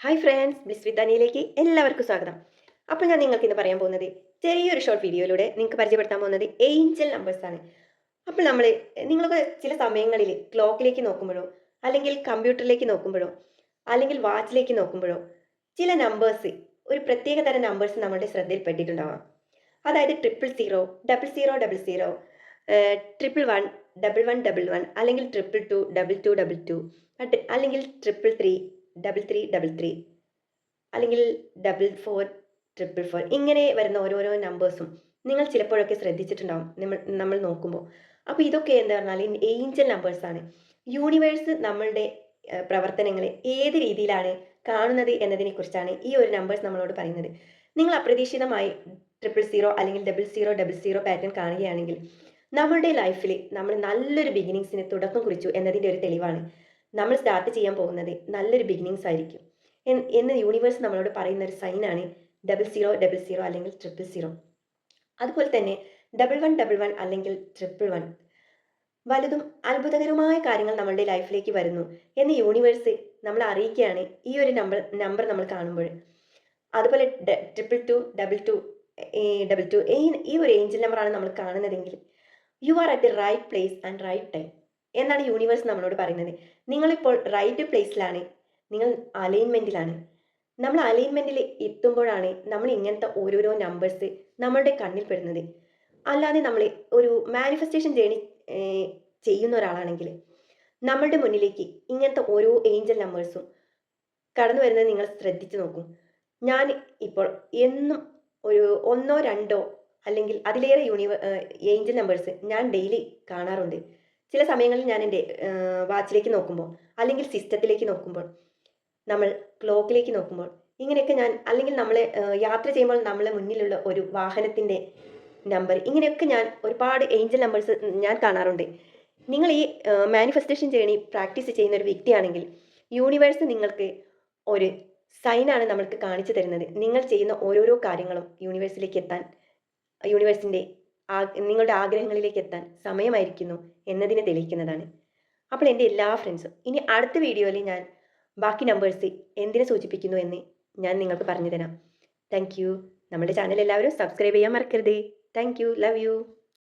Hi friends, bliss വിത്ത് അനിയിലേക്ക് എല്ലാവർക്കും സ്വാഗതം. അപ്പോൾ ഞാൻ നിങ്ങൾക്ക് ഇന്ന് പറയാൻ പോകുന്നത് ചെറിയൊരു ഷോർട്ട് വീഡിയോയിലൂടെ നിങ്ങൾക്ക് പരിചയപ്പെടുത്താൻ പോകുന്നത് ഏഞ്ചൽ നമ്പേഴ്സാണ്. അപ്പോൾ നിങ്ങൾക്ക് ചില സമയങ്ങളിൽ ക്ലോക്കിലേക്ക് നോക്കുമ്പോഴോ അല്ലെങ്കിൽ കമ്പ്യൂട്ടറിലേക്ക് നോക്കുമ്പോഴോ അല്ലെങ്കിൽ വാച്ചിലേക്ക് നോക്കുമ്പോഴോ ചില നമ്പേഴ്സ്, ഒരു പ്രത്യേക തരം നമ്പേഴ്സ് നമ്മുടെ ശ്രദ്ധയിൽപ്പെട്ടിട്ടുണ്ടാവാം. അതായത് 000, 0000, 111, 1111, അല്ലെങ്കിൽ 222, 2222, അല്ലെങ്കിൽ 333, 3333, അല്ലെങ്കിൽ 4444, ഇങ്ങനെ വരുന്ന ഓരോരോ നമ്പേഴ്സും നിങ്ങൾ ചിലപ്പോഴൊക്കെ ശ്രദ്ധിച്ചിട്ടുണ്ടാവും നമ്മൾ നോക്കുമ്പോൾ. അപ്പോൾ ഇതൊക്കെ എന്താ പറഞ്ഞാൽ ഏഞ്ചൽ നമ്പേഴ്സാണ്. യൂണിവേഴ്സ് നമ്മളുടെ പ്രവർത്തനങ്ങളെ ഏത് രീതിയിലാണ് കാണുന്നത് എന്നതിനെ കുറിച്ചാണ് ഈ ഒരു നമ്പേഴ്സ് നമ്മളോട് പറയുന്നത്. നിങ്ങൾ അപ്രതീക്ഷിതമായി 000 അല്ലെങ്കിൽ 0000 പാറ്റേൺ കാണുകയാണെങ്കിൽ നമ്മളുടെ ലൈഫിൽ നമ്മൾ നല്ലൊരു ബിഗിനിങ്സിന് തുടക്കം കുറിച്ചു എന്നതിൻ്റെ ഒരു തെളിവാണ്. നമ്മൾ സ്റ്റാർട്ട് ചെയ്യാൻ പോകുന്നത് നല്ലൊരു ബിഗിനിങ്സ് ആയിരിക്കും എന്ന് യൂണിവേഴ്സ് നമ്മളോട് പറയുന്ന ഒരു സൈനാണ് 0000 അല്ലെങ്കിൽ 000. അതുപോലെ തന്നെ 1111 അല്ലെങ്കിൽ 111, വലുതും അത്ഭുതകരമായ കാര്യങ്ങൾ നമ്മളുടെ ലൈഫിലേക്ക് വരുന്നു എന്ന് യൂണിവേഴ്സ് നമ്മളെ അറിയിക്കുകയാണ് ഈ ഒരു നമ്പർ നമ്മൾ കാണുമ്പോൾ. അതുപോലെ 222, 22, 22, ഈ ഒരു ഏഞ്ചൽ നമ്പറാണ് നമ്മൾ കാണുന്നതെങ്കിൽ you are at the right place and right time എന്നാണ് യൂണിവേഴ്സ് നമ്മളോട് പറയുന്നത്. നിങ്ങളിപ്പോൾ റൈറ്റ് പ്ലേസിലാണ്, നിങ്ങൾ അലൈൻമെൻറ്റിലാണ്. നമ്മൾ അലൈൻമെൻറ്റിൽ എത്തുമ്പോഴാണ് നമ്മൾ ഇങ്ങനത്തെ ഓരോരോ നമ്പേഴ്സ് നമ്മളുടെ കണ്ണിൽ പെടുന്നത്. അല്ലാതെ നമ്മൾ ഒരു മാനിഫെസ്റ്റേഷൻ ജേണി ചെയ്യുന്ന ഒരാളാണെങ്കിൽ നമ്മളുടെ മുന്നിലേക്ക് ഇങ്ങനത്തെ ഓരോ ഏഞ്ചൽ നമ്പേഴ്സും കടന്നു വരുന്നത് നിങ്ങൾ ശ്രദ്ധിച്ചു നോക്കും. ഞാൻ ഇപ്പോൾ എന്നും ഒരു ഒന്നോ രണ്ടോ അല്ലെങ്കിൽ അതിലേറെ ഏഞ്ചൽ നമ്പേഴ്സ് ഞാൻ ഡെയിലി കാണാറുണ്ട്. ചില സമയങ്ങളിൽ ഞാൻ എൻ്റെ വാച്ചിലേക്ക് നോക്കുമ്പോൾ അല്ലെങ്കിൽ സിസ്റ്റത്തിലേക്ക് നോക്കുമ്പോൾ, നമ്മൾ ക്ലോക്കിലേക്ക് നോക്കുമ്പോൾ, ഇങ്ങനെയൊക്കെ ഞാൻ, അല്ലെങ്കിൽ നമ്മൾ യാത്ര ചെയ്യുമ്പോൾ നമ്മളെ മുന്നിലുള്ള ഒരു വാഹനത്തിൻ്റെ നമ്പർ, ഇങ്ങനെയൊക്കെ ഞാൻ ഒരുപാട് ഏഞ്ചൽ നമ്പേഴ്സ് ഞാൻ കാണാറുണ്ട്. നിങ്ങൾ ഈ മാനിഫെസ്റ്റേഷൻ ജേണി പ്രാക്ടീസ് ചെയ്യുന്ന ഒരു വ്യക്തിയാണെങ്കിൽ യൂണിവേഴ്സ് നിങ്ങൾക്ക് ഒരു സൈനാണ് നമ്മൾക്ക് കാണിച്ചു തരുന്നത്. നിങ്ങൾ ചെയ്യുന്ന ഓരോരോ കാര്യങ്ങളും യൂണിവേഴ്സിലേക്ക് എത്താൻ, യൂണിവേഴ്സിൻ്റെ നിങ്ങളുടെ ആഗ്രഹങ്ങളിലേക്ക് എത്താൻ സമയമായിരിക്കുന്നു എന്നതിനെ തെളിയിക്കുന്നതാണ്. അപ്പോൾ എൻ്റെ എല്ലാ ഫ്രണ്ട്സും, ഇനി അടുത്ത വീഡിയോയിൽ ഞാൻ ബാക്കി നമ്പേഴ്സ് എന്തിനെ സൂചിപ്പിക്കുന്നു എന്ന് ഞാൻ നിങ്ങൾക്ക് പറഞ്ഞു തരാം. Thank you. നമ്മുടെ ചാനൽ എല്ലാവരും സബ്സ്ക്രൈബ് ചെയ്യാൻ മറക്കരുത്. Thank you. Love you.